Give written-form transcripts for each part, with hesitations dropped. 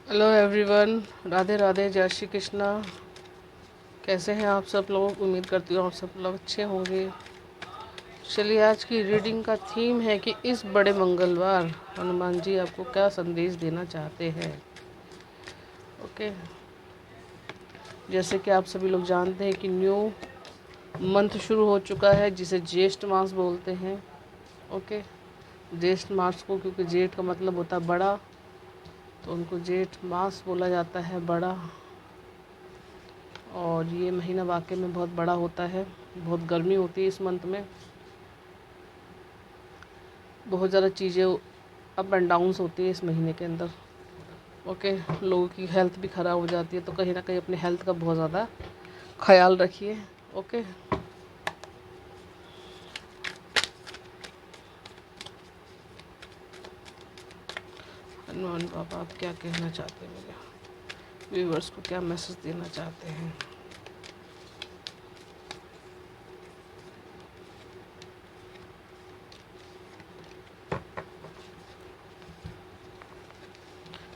Hello everyone, Radhe Radhe, जय श्री कृष्णा। कैसे हैं आप सब लोग? उम्मीद करती हूँ आप सब लोग अच्छे होंगे। चलिए, आज की रीडिंग का थीम है कि इस बड़े मंगलवार हनुमान जी आपको क्या संदेश देना चाहते हैं। ओके, जैसे कि आप सभी लोग जानते हैं कि न्यू मंथ शुरू हो चुका है, जिसे ज्येष्ठ मास बोलते हैं। ओके, ज्येष्ठ मास को, क्योंकि जेठ का मतलब होता है बड़ा, तो उनको जेठ मास बोला जाता है, बड़ा। और ये महीना वाकई में बहुत बड़ा होता है। बहुत गर्मी होती है इस मंथ में, बहुत ज़्यादा चीज़ें अप एंड डाउन्स होती है इस महीने के अंदर। ओके, लोगों की हेल्थ भी ख़राब हो जाती है, तो कहीं ना कहीं अपने हेल्थ का बहुत ज़्यादा ख्याल रखिए। ओके, हनुमान बाबा आप क्या कहना चाहते हैं, मेरे व्यूवर्स को क्या मैसेज देना चाहते हैं?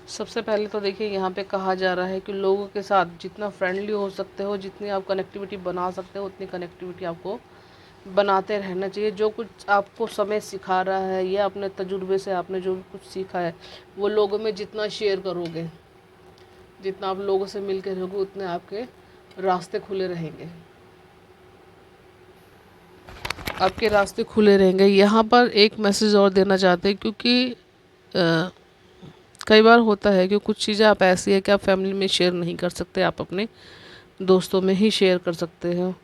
सबसे पहले तो देखिए, यहाँ पे कहा जा रहा है कि लोगों के साथ जितना फ्रेंडली हो सकते हो, जितनी आप कनेक्टिविटी बना सकते हो, उतनी कनेक्टिविटी आपको बनाते रहना चाहिए। जो कुछ आपको समय सिखा रहा है या अपने तजुर्बे से आपने जो भी कुछ सीखा है, वो लोगों में जितना शेयर करोगे, जितना आप लोगों से मिल के रहोगे, उतने आपके रास्ते खुले रहेंगे। आपके रास्ते खुले रहेंगे। यहाँ पर एक मैसेज और देना चाहते हैं, क्योंकि कई बार होता है कि कुछ चीज़ें आप ऐसी है कि आप फैमिली में शेयर नहीं कर सकते, आप अपने दोस्तों में ही शेयर कर सकते हो,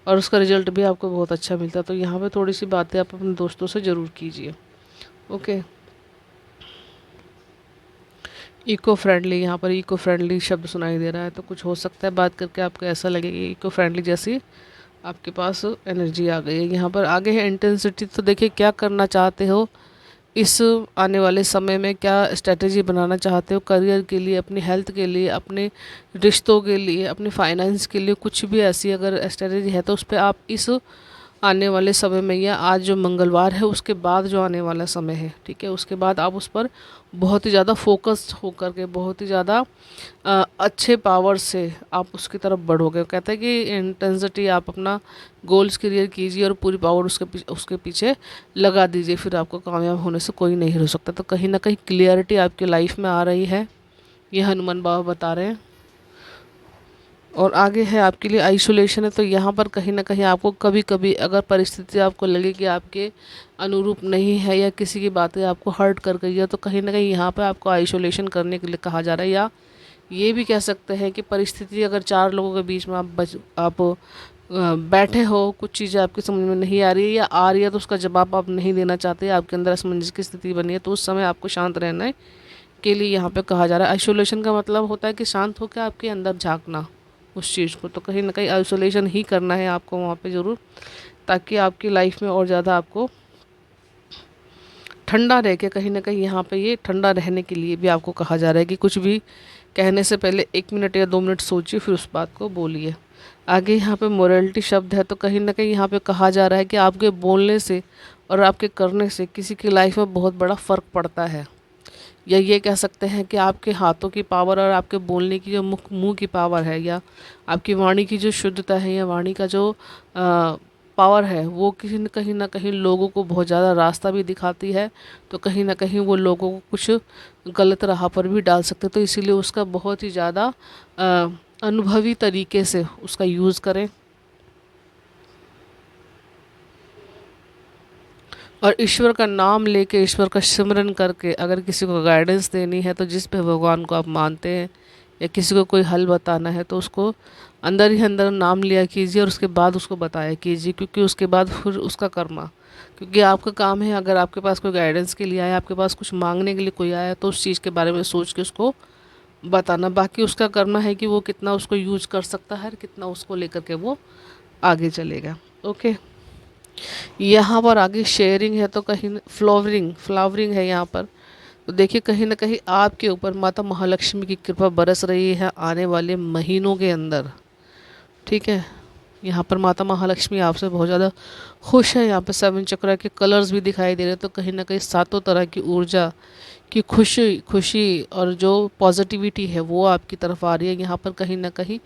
और उसका रिजल्ट भी आपको बहुत अच्छा मिलता है। तो यहाँ पे थोड़ी सी बातें आप अपने दोस्तों से ज़रूर कीजिए। ओके, इको फ्रेंडली, यहाँ पर इको फ्रेंडली शब्द सुनाई दे रहा है, तो कुछ हो सकता है बात करके आपको ऐसा लगे कि इको फ्रेंडली जैसी आपके पास एनर्जी आ गई है। यहाँ पर आगे है इंटेंसिटी। तो देखिए, क्या करना चाहते हो इस आने वाले समय में, क्या स्ट्रेटेजी बनाना चाहते हो करियर के लिए, अपनी हेल्थ के लिए, अपने रिश्तों के लिए, अपने फाइनेंस के लिए। कुछ भी ऐसी अगर स्ट्रेटेजी है तो उस पर आप इस आने वाले समय में, या आज जो मंगलवार है उसके बाद जो आने वाला समय है, ठीक है, उसके बाद आप उस पर बहुत ही ज़्यादा फोकस्ड होकर के, बहुत ही ज़्यादा अच्छे पावर से आप उसकी तरफ बढ़ोगे। कहते हैं कि इंटेंसिटी, आप अपना गोल्स क्लियर कीजिए और पूरी पावर उसके पीछे लगा दीजिए, फिर आपको कामयाब होने से कोई नहीं रोक सकता। तो कहीं ना कहीं क्लियरिटी आपकी लाइफ में आ रही है, ये हनुमान बाबा बता रहे हैं। और आगे है आपके लिए आइसोलेशन है। तो यहाँ पर कहीं ना कहीं आपको कभी कभी अगर परिस्थिति आपको लगे कि आपके अनुरूप नहीं है, या किसी की बातें आपको हर्ट कर गई है, तो कहीं ना कहीं यहाँ पर आपको आइसोलेशन करने के लिए कहा जा रहा है। या ये भी कह सकते हैं कि परिस्थिति, अगर चार लोगों के बीच में आप बैठे हो, कुछ चीज़ें आपकी समझ में नहीं आ रही है, या आ रही है तो उसका जवाब आप नहीं देना चाहते, आपके अंदर असमंजस की स्थिति बनी है, तो उस समय आपको शांत रहने के लिए यहाँ पे कहा जा रहा है। आइसोलेशन का मतलब होता है कि शांत होकर आपके अंदर झांकना उस चीज़ को। तो कहीं ना कहीं आइसोलेशन ही करना है आपको वहाँ पे ज़रूर, ताकि आपकी लाइफ में और ज़्यादा आपको ठंडा रह के, कहीं ना कहीं यहाँ पे ये ठंडा रहने के लिए भी आपको कहा जा रहा है कि कुछ भी कहने से पहले 1 मिनट या 2 मिनट सोचिए, फिर उस बात को बोलिए। आगे यहाँ पे मोरालिटी शब्द है। तो कहीं ना कहीं यहाँ पे कहा जा रहा है कि आपके बोलने से और आपके करने से किसी की लाइफ में बहुत बड़ा फ़र्क पड़ता है। या ये कह सकते हैं कि आपके हाथों की पावर और आपके बोलने की जो मुंह की पावर है, या आपकी वाणी की जो शुद्धता है, या वाणी का जो पावर है, वो किसी न कहीं लोगों को बहुत ज़्यादा रास्ता भी दिखाती है। तो कहीं ना कहीं वो लोगों को कुछ गलत राह पर भी डाल सकते, तो इसीलिए उसका बहुत ही ज़्यादा अनुभवी तरीके से उसका यूज़ करें। और ईश्वर का नाम लेके, ईश्वर का सिमरन करके अगर किसी को गाइडेंस देनी है, तो जिस भी भगवान को आप मानते हैं, या किसी को कोई हल बताना है, तो उसको अंदर ही अंदर नाम लिया कीजिए और उसके बाद उसको बताया कीजिए, क्योंकि उसके बाद फिर उसका कर्मा, क्योंकि आपका काम है, अगर आपके पास कोई गाइडेंस के लिए आया, आपके पास कुछ मांगने के लिए कोई आया, तो उस चीज़ के बारे में सोच के उसको बताना। बाकी उसका कर्मा है कि वो कितना उसको यूज कर सकता है, कितना उसको लेकर के वो आगे चलेगा। ओके, यहाँ पर आगे शेयरिंग है, तो कहीं फ्लावरिंग फ्लावरिंग है यहाँ पर। तो देखिए, कहीं ना कहीं आपके ऊपर माता महालक्ष्मी की कृपा बरस रही है आने वाले महीनों के अंदर, ठीक है। यहाँ पर माता महालक्ष्मी आपसे बहुत ज़्यादा खुश है। यहाँ पर 7 चक्र के कलर्स भी दिखाई दे रहे हैं, तो कहीं ना कहीं सातों तरह की ऊर्जा की खुशी खुशी और जो पॉजिटिविटी है वो आपकी तरफ आ रही है। यहाँ पर कहीं ना कहीं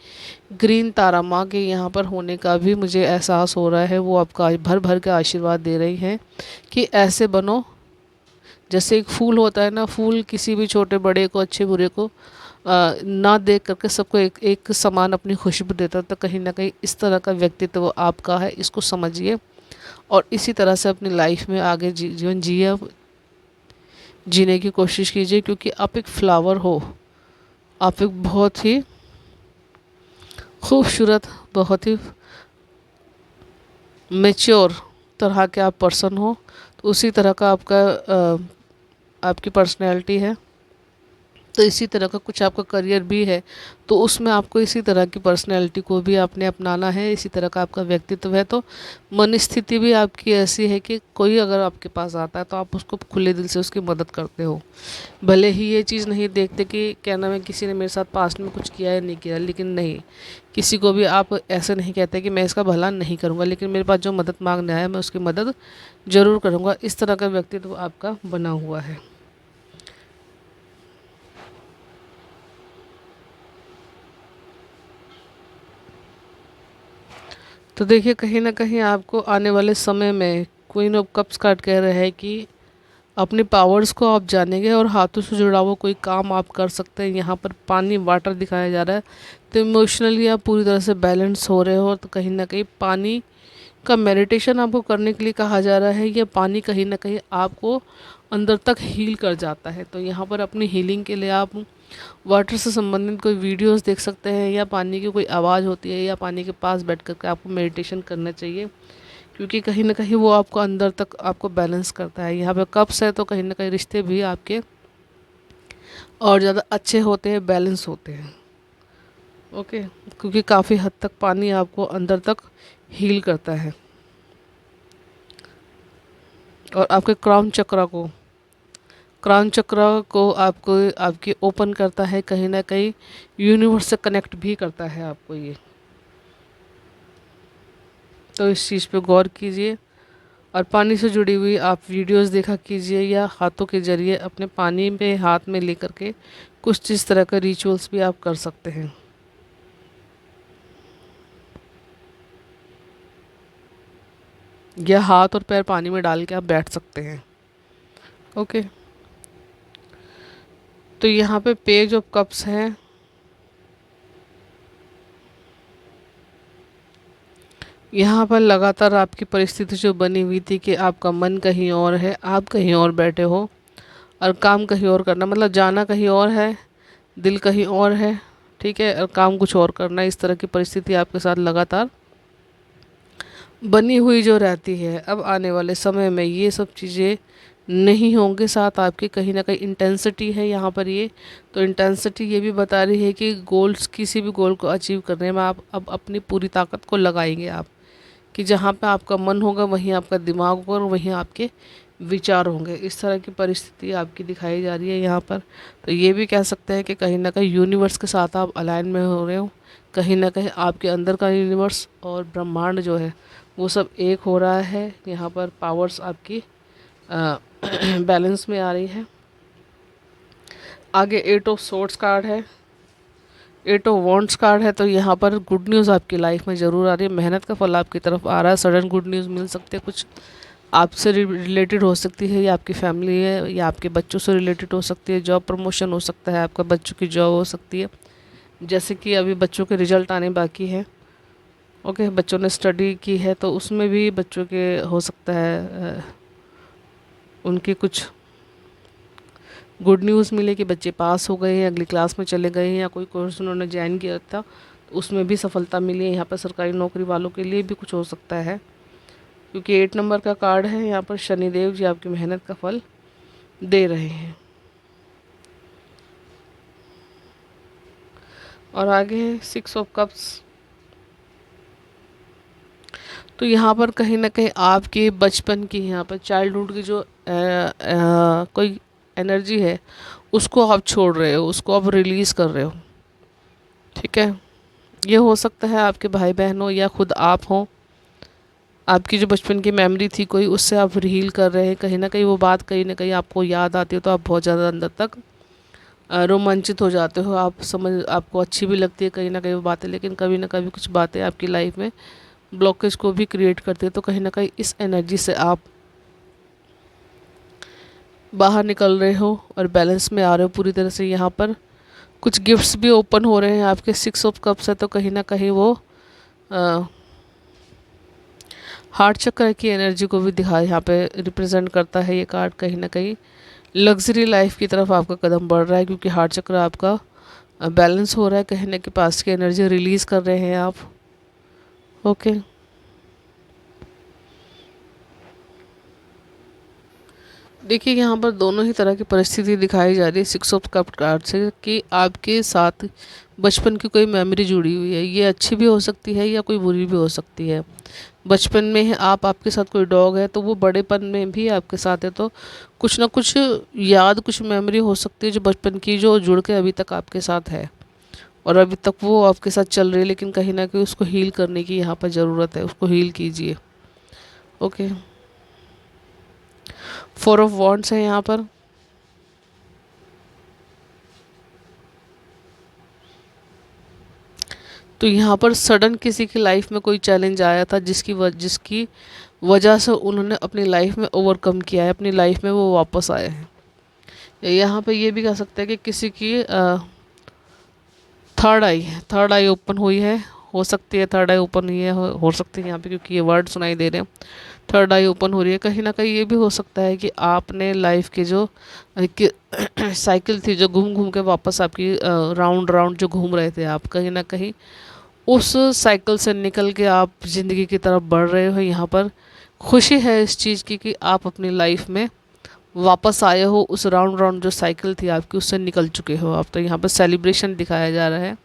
ग्रीन तारा माँ के यहाँ पर होने का भी मुझे एहसास हो रहा है। वो आपका भर भर के आशीर्वाद दे रही हैं कि ऐसे बनो। जैसे एक फूल होता है ना, फूल किसी भी छोटे बड़े को, अच्छे बुरे को ना देख करके सबको एक एक समान अपनी खुशबू देता है। तो कहीं ना कहीं इस तरह का व्यक्तित्व आपका है, इसको समझिए और इसी तरह से अपनी लाइफ में आगे जीवन जीने की कोशिश कीजिए, क्योंकि आप एक फ्लावर हो। आप एक बहुत ही खूबसूरत, बहुत ही मैच्योर तरह के आप पर्सन हो। तो उसी तरह का आपकी पर्सनैलिटी है। तो इसी तरह का कुछ आपका करियर भी है, तो उसमें आपको इसी तरह की पर्सनैलिटी को भी आपने अपनाना है। इसी तरह का आपका व्यक्तित्व है। तो मन स्थिति भी आपकी ऐसी है कि कोई अगर आपके पास आता है तो आप उसको खुले दिल से उसकी मदद करते हो। भले ही ये चीज़ नहीं देखते कि क्या नाम है, किसी ने मेरे साथ पास्ट में कुछ किया या नहीं किया, लेकिन नहीं, किसी को भी आप ऐसे नहीं कहते कि मैं इसका भला नहीं करूँगा, लेकिन मेरे पास जो मदद मांगने आया मैं उसकी मदद ज़रूर करूँगा। इस तरह का व्यक्तित्व आपका बना हुआ है। तो देखिए, कहीं ना कहीं आपको आने वाले समय में क्वीन ऑफ कप्स कार्ड कह रहे हैं कि अपने पावर्स को आप जानेंगे और हाथों से जुड़ा हुआ कोई काम आप कर सकते हैं। यहाँ पर पानी, वाटर दिखाया जा रहा है। तो इमोशनली आप पूरी तरह से बैलेंस हो रहे हो। तो कहीं ना कहीं पानी का मेडिटेशन आपको करने के लिए कहा जा रहा है। ये पानी कहीं ना कहीं आपको अंदर तक हील कर जाता है। तो यहाँ पर अपनी हीलिंग के लिए आप वाटर से संबंधित कोई वीडियोस देख सकते हैं, या पानी की कोई आवाज़ होती है, या पानी के पास बैठ करके आपको मेडिटेशन करना चाहिए, क्योंकि कहीं ना कहीं वो आपको अंदर तक आपको बैलेंस करता है। यहाँ पे कप्स है, तो कहीं ना कहीं रिश्ते भी आपके और ज़्यादा अच्छे होते हैं, बैलेंस होते हैं। ओके, क्योंकि काफ़ी हद तक पानी आपको अंदर तक हील करता है और आपके क्राउन चक्र को आपको आपकी ओपन करता है। कहीं ना कहीं यूनिवर्स से कनेक्ट भी करता है आपको ये। तो इस चीज़ पे गौर कीजिए और पानी से जुड़ी हुई आप वीडियोस देखा कीजिए, या हाथों के ज़रिए अपने पानी में हाथ में लेकर के कुछ इस तरह का रिचुअल्स भी आप कर सकते हैं। या हाथ और पैर पानी में डाल के आप बैठ सकते हैं। ओके, तो यहाँ पे पेज ऑफ कप्स हैं। यहाँ पर लगातार आपकी परिस्थिति जो बनी हुई थी कि आपका मन कहीं और है, आप कहीं और बैठे हो और काम कहीं और करना, मतलब जाना कहीं और है, दिल कहीं और है, ठीक है, और काम कुछ और करना। इस तरह की परिस्थिति आपके साथ लगातार बनी हुई जो रहती है। अब आने वाले समय में ये सब चीज़ें नहीं होंगे साथ आपके। कहीं ना कहीं इंटेंसिटी है यहाँ पर ये। तो इंटेंसिटी ये भी बता रही है कि गोल्स, किसी भी गोल को अचीव करने में आप अब अपनी पूरी ताकत को लगाएंगे आप, कि जहाँ पे आपका मन होगा वहीं आपका दिमाग होगा और वहीं आपके विचार होंगे। इस तरह की परिस्थिति आपकी दिखाई जा रही है यहाँ पर। तो ये भी कह सकते हैं कि कहीं ना कहीं यूनिवर्स के साथ आप अलाइन में हो रहे हो। कहीं ना कहीं आपके अंदर का यूनिवर्स और ब्रह्मांड जो है वो सब एक हो रहा है। यहाँ पर पावर्स आपकी बैलेंस में आ रही है। आगे 8 ऑफ सोर्ड्स कार्ड है, 8 ऑफ वॉन्ड्स कार्ड है। तो यहाँ पर गुड न्यूज़ आपकी लाइफ में ज़रूर आ रही है। मेहनत का फल आपकी तरफ आ रहा है। सडन गुड न्यूज़ मिल सकते हैं, कुछ आपसे रिलेटेड हो सकती है, या आपकी फैमिली है, या आपके बच्चों से रिलेटेड हो सकती है। जॉब प्रमोशन हो सकता है, आपका बच्चों की जॉब हो सकती है। जैसे कि अभी बच्चों के रिजल्ट आने बाकी है। ओके, बच्चों ने स्टडी की है तो उसमें भी बच्चों के हो सकता है उनकी कुछ गुड न्यूज़ मिले कि बच्चे पास हो गए हैं, अगली क्लास में चले गए हैं, या कोई कोर्स उन्होंने ज्वाइन किया था तो उसमें भी सफलता मिली है। यहाँ पर सरकारी नौकरी वालों के लिए भी कुछ हो सकता है, क्योंकि 8 नंबर का कार्ड है। यहाँ पर शनिदेव जी आपकी मेहनत का फल दे रहे हैं। और आगे है 6 ऑफ कप्स। तो यहाँ पर कहीं ना कहीं आपके बचपन की, यहाँ पर चाइल्डहुड की जो कोई एनर्जी है उसको आप छोड़ रहे हो, उसको आप रिलीज़ कर रहे हो, ठीक है। ये हो सकता है आपके भाई बहन हो या खुद आप हो, आपकी जो बचपन की मेमोरी थी कोई, उससे आप रील कर रहे हैं, कहीं ना कहीं वो बात कहीं ना कहीं आपको याद आती है तो आप बहुत ज़्यादा अंदर तक रोमांचित हो जाते हो। आप समझ, आपको अच्छी भी लगती है कहीं ना कहीं वो बातें, लेकिन कभी ना कभी कुछ बातें आपकी लाइफ में ब्लॉकेज को भी क्रिएट करती है। तो कहीं ना कहीं इस एनर्जी से आप बाहर निकल रहे हो और बैलेंस में आ रहे हो पूरी तरह से। यहाँ पर कुछ गिफ्ट्स भी ओपन हो रहे हैं, आपके 6 ऑफ कप्स है तो कहीं ना कहीं वो हार्ट चक्र की एनर्जी को भी दिखा, यहाँ पे रिप्रेजेंट करता है ये कार्ड। कहीं ना कहीं लग्जरी लाइफ की तरफ आपका कदम बढ़ रहा है, क्योंकि हार्ट चक्र आपका बैलेंस हो रहा है, कहीं ना कहीं पास की एनर्जी रिलीज़ कर रहे हैं आप। ओके, देखिए यहाँ पर दोनों ही तरह की परिस्थिति दिखाई जा रही है 6 ऑफ कप कार्ड से, कि आपके साथ बचपन की कोई मेमोरी जुड़ी हुई है। ये अच्छी भी हो सकती है या कोई बुरी भी हो सकती है। बचपन में है आप, आपके साथ कोई डॉग है तो वो बड़ेपन में भी आपके साथ है, तो कुछ ना कुछ याद, कुछ मेमोरी हो सकती है जो बचपन की, जो जुड़ के अभी तक आपके साथ है और अभी तक वो आपके साथ चल रही है। लेकिन कहीं ना कहीं उसको हील करने की यहाँ पर ज़रूरत है, उसको हील कीजिए। ओके, 4 ऑफ वॉन्ड्स है यहाँ पर। तो यहाँ पर सडन किसी की लाइफ में कोई चैलेंज आया था, जिसकी वजह से उन्होंने अपनी लाइफ में ओवरकम किया है, अपनी लाइफ में वो वापस आए हैं। यहाँ पे ये भी कह सकते हैं कि किसी की थर्ड आई ओपन हुई है, हो सकती है थर्ड आई ओपन हुई है, हो सकती है यहाँ पे, क्योंकि ये वर्ड सुनाई दे रहे हैं थर्ड आई ओपन हो रही है। कहीं ना कहीं ये भी हो सकता है कि आपने लाइफ की जो साइकिल थी, जो घूम घूम के वापस आपकी राउंड राउंड जो घूम रहे थे आप, कहीं ना कहीं उस साइकिल से निकल के आप ज़िंदगी की तरफ बढ़ रहे हो। यहाँ पर खुशी है इस चीज़ की कि आप अपनी लाइफ में वापस आए हो, उस राउंड राउंड जो साइकिल थी आपकी उससे निकल चुके हो आप। तो यहाँ पर सेलिब्रेशन दिखाया जा रहा है।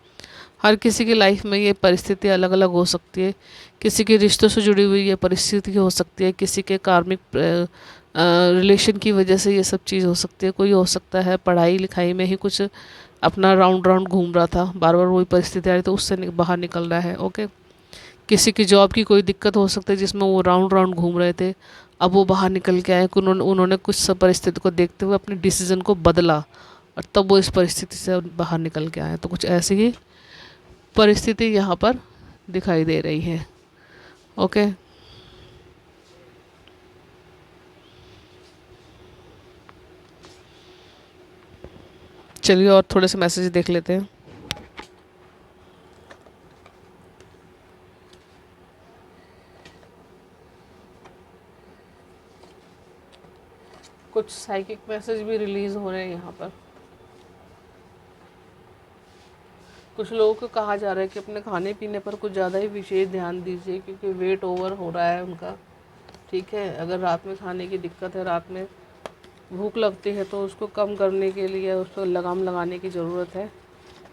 हर किसी की लाइफ में ये परिस्थिति अलग अलग हो सकती है। किसी के रिश्तों से जुड़ी हुई ये परिस्थिति हो सकती है, किसी के कार्मिक रिलेशन की वजह से ये सब चीज़ हो सकती है। कोई हो सकता है पढ़ाई लिखाई में ही कुछ अपना राउंड राउंड घूम रहा था, बार बार वही परिस्थिति आ रही, तो उससे बाहर निकल रहा है। ओके, किसी की जॉब की कोई दिक्कत हो सकती है जिसमें वो राउंड राउंड घूम रहे थे, अब वो बाहर निकल के आए, उन्होंने कुछ सब परिस्थिति को देखते हुए अपने डिसीजन को बदला और तब वो इस परिस्थिति से बाहर निकल के आए। तो कुछ ऐसी ही परिस्थिति यहाँ पर दिखाई दे रही है। ओके, चलिए और थोड़े से मैसेज देख लेते हैं। कुछ साइकिक मैसेज भी रिलीज़ हो रहे हैं यहाँ पर। कुछ लोगों को कहा जा रहा है कि अपने खाने पीने पर कुछ ज़्यादा ही विशेष ध्यान दीजिए, क्योंकि वेट ओवर हो रहा है उनका। ठीक है, अगर रात में खाने की दिक्कत है, रात में भूख लगती है, तो उसको कम करने के लिए उसको लगाम लगाने की ज़रूरत है।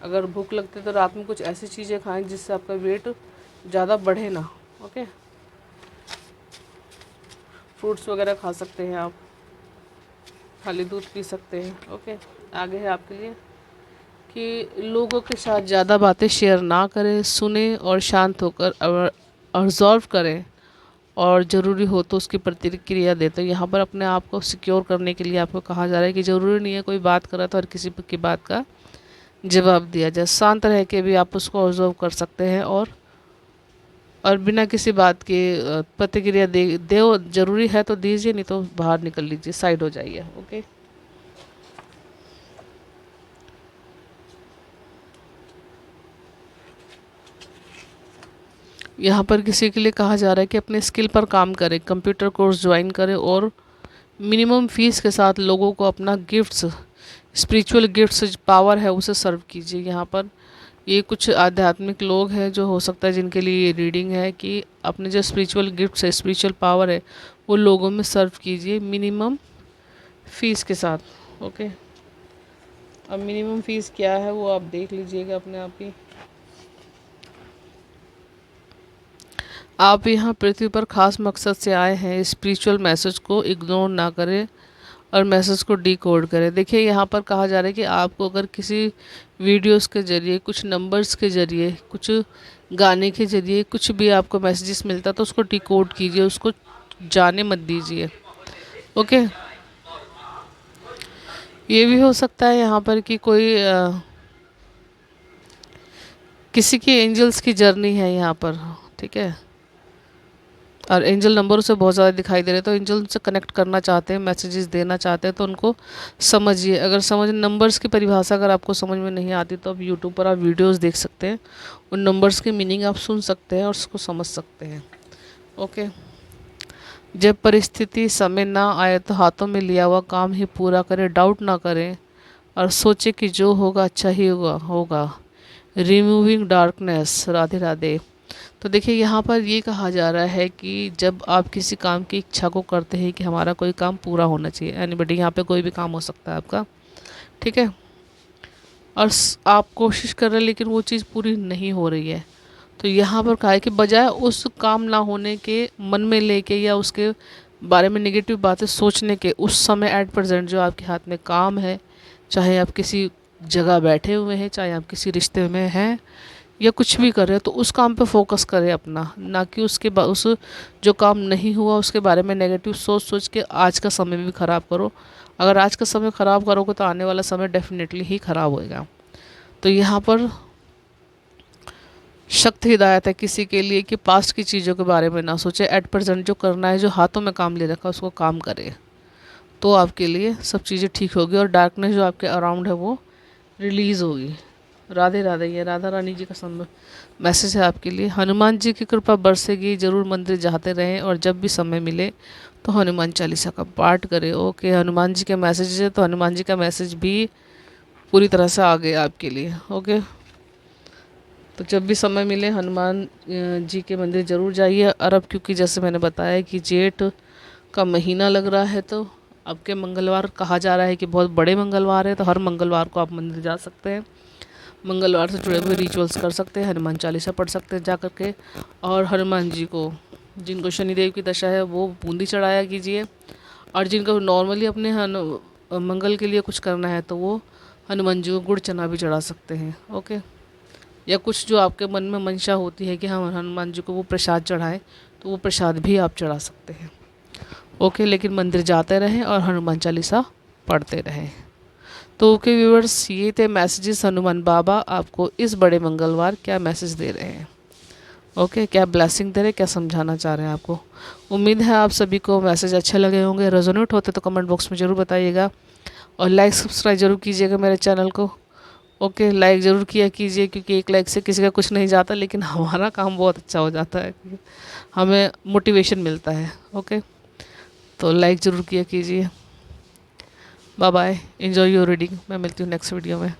अगर भूख लगती है तो रात में कुछ ऐसी चीज़ें खाएं जिससे आपका वेट ज़्यादा बढ़े ना। ओके, फ्रूट्स वगैरह खा सकते हैं आप, खाली दूध पी सकते हैं। ओके, आगे है आपके लिए कि लोगों के साथ ज़्यादा बातें शेयर ना करें, सुने और शांत होकर ऑब्जर्व करें, और ज़रूरी हो तो उसकी प्रतिक्रिया दें। तो यहाँ पर अपने आप को सिक्योर करने के लिए आपको कहा जा रहा है कि ज़रूरी नहीं है कोई बात करे तो हर किसी की बात का जवाब दिया जाए। शांत रह के भी आप उसको ऑब्जर्व कर सकते हैं, और बिना किसी बात की प्रतिक्रिया दे ज़रूरी है तो दीजिए, नहीं तो बाहर निकल लीजिए, साइड हो जाइए। ओके, यहाँ पर किसी के लिए कहा जा रहा है कि अपने स्किल पर काम करें, कंप्यूटर कोर्स ज्वाइन करें और मिनिमम फीस के साथ लोगों को अपना गिफ्ट्स, स्पिरिचुअल गिफ्ट्स पावर है उसे सर्व कीजिए। यहाँ पर ये कुछ आध्यात्मिक लोग हैं जो हो सकता है जिनके लिए ये रीडिंग है, कि अपने जो स्पिरिचुअल गिफ्ट्स है, स्पिरिचुअल पावर है, वो लोगों में सर्व कीजिए मिनिमम फीस के साथ। ओके, अब मिनिमम फीस क्या है वो आप देख लीजिएगा अपने आप ही। आप यहाँ पृथ्वी पर खास मकसद से आए हैं, स्पिरिचुअल मैसेज को इग्नोर ना करें। और मैसेज को डिकोड करें। देखिए यहाँ पर कहा जा रहा है कि आपको अगर किसी वीडियोस के ज़रिए, कुछ नंबर्स के ज़रिए, कुछ गाने के ज़रिए कुछ भी आपको मैसेजेस मिलता है तो उसको डिकोड कीजिए, उसको जाने मत दीजिए। ओके, ये भी हो सकता है यहाँ पर कि कोई किसी की एंजल्स की जर्नी है यहाँ पर, ठीक है, और एंजल नंबर से बहुत ज़्यादा दिखाई दे रहे हैं, तो एंजल से कनेक्ट करना चाहते हैं, मैसेजेस देना चाहते हैं, तो उनको समझिए। अगर नंबर्स की परिभाषा अगर आपको समझ में नहीं आती तो आप यूट्यूब पर आप वीडियोस देख सकते हैं, उन नंबर्स की मीनिंग आप सुन सकते हैं और उसको समझ सकते हैं। ओके, जब परिस्थिति समय ना आए तो हाथों में लिया हुआ काम ही पूरा करें, डाउट ना करें और सोचे कि जो होगा अच्छा ही होगा। Removing darkness. राधे राधे। तो देखिए यहाँ पर ये कहा जा रहा है कि जब आप किसी काम की इच्छा को करते हैं कि हमारा कोई काम पूरा होना चाहिए, एनीबडी, यहाँ पे कोई भी काम हो सकता है आपका, ठीक है, और आप कोशिश कर रहे हैं लेकिन वो चीज़ पूरी नहीं हो रही है, तो यहाँ पर कहा है कि बजाय उस काम ना होने के मन में लेके या उसके बारे में नेगेटिव बातें सोचने के, उस समय एट प्रेजेंट जो आपके हाथ में काम है, चाहे आप किसी जगह बैठे हुए हैं, चाहे आप किसी रिश्ते में हैं या कुछ भी कर रहे हो, तो उस काम पे फोकस करें अपना, ना कि उस जो काम नहीं हुआ उसके बारे में नेगेटिव सोच सोच के आज का समय भी ख़राब करो। अगर आज का समय ख़राब करोगे तो आने वाला समय डेफिनेटली ही ख़राब होएगा। तो यहाँ पर सख्त हिदायत है किसी के लिए कि पास्ट की चीज़ों के बारे में ना सोचे, एट प्रेजेंट जो करना है, जो हाथों में काम ले रखा है उसको काम करे, तो आपके लिए सब चीज़ें ठीक होगी और डार्कनेस जो आपके अराउंड है वो रिलीज़ होगी। राधे राधे। ये राधा रानी जी का मैसेज है आपके लिए। हनुमान जी की कृपा बरसेगी, जरूर मंदिर जाते रहें और जब भी समय मिले तो हनुमान चालीसा का पाठ करें। ओके, हनुमान जी के मैसेज है तो हनुमान जी का मैसेज भी पूरी तरह से आ गया आपके लिए। ओके, तो जब भी समय मिले हनुमान जी के मंदिर ज़रूर जाइए। और अब क्योंकि जैसे मैंने बताया कि जेठ का महीना लग रहा है तो अब के मंगलवार कहा जा रहा है कि बहुत बड़े मंगलवार है, तो हर मंगलवार को आप मंदिर जा सकते हैं, मंगलवार से जुड़े हुए रिचुअल्स कर सकते हैं, हनुमान चालीसा पढ़ सकते हैं जा कर के। और हनुमान जी को, जिनको शनिदेव की दशा है वो बूंदी चढ़ाया कीजिए, और जिनको नॉर्मली अपने मंगल के लिए कुछ करना है तो वो हनुमान जी को गुड़ चना भी चढ़ा सकते हैं। ओके, या कुछ जो आपके मन में मंशा होती है कि हम हनुमान जी को वो प्रसाद चढ़ाएं, तो वो प्रसाद भी आप चढ़ा सकते हैं। ओके, लेकिन मंदिर जाते रहें और हनुमान चालीसा पढ़ते रहें। तो ओके व्यूअर्स, ये थे मैसेजेस, हनुमान बाबा आपको इस बड़े मंगलवार क्या मैसेज दे रहे हैं। ओके, क्या ब्लेसिंग दे रहे हैं, क्या समझाना चाह रहे हैं आपको। उम्मीद है आप सभी को मैसेज अच्छे लगे होंगे। रेजोनेट होते तो कमेंट बॉक्स में ज़रूर बताइएगा और लाइक सब्सक्राइब ज़रूर कीजिएगा मेरे चैनल को। ओके, लाइक ज़रूर किया कीजिए, क्योंकि एक लाइक से किसी का कुछ नहीं जाता, लेकिन हमारा काम बहुत अच्छा हो जाता है, हमें मोटिवेशन मिलता है। ओके, तो लाइक ज़रूर किया कीजिए। Bye bye, enjoy your reading. मैं मिलती हूँ नेक्स्ट वीडियो में।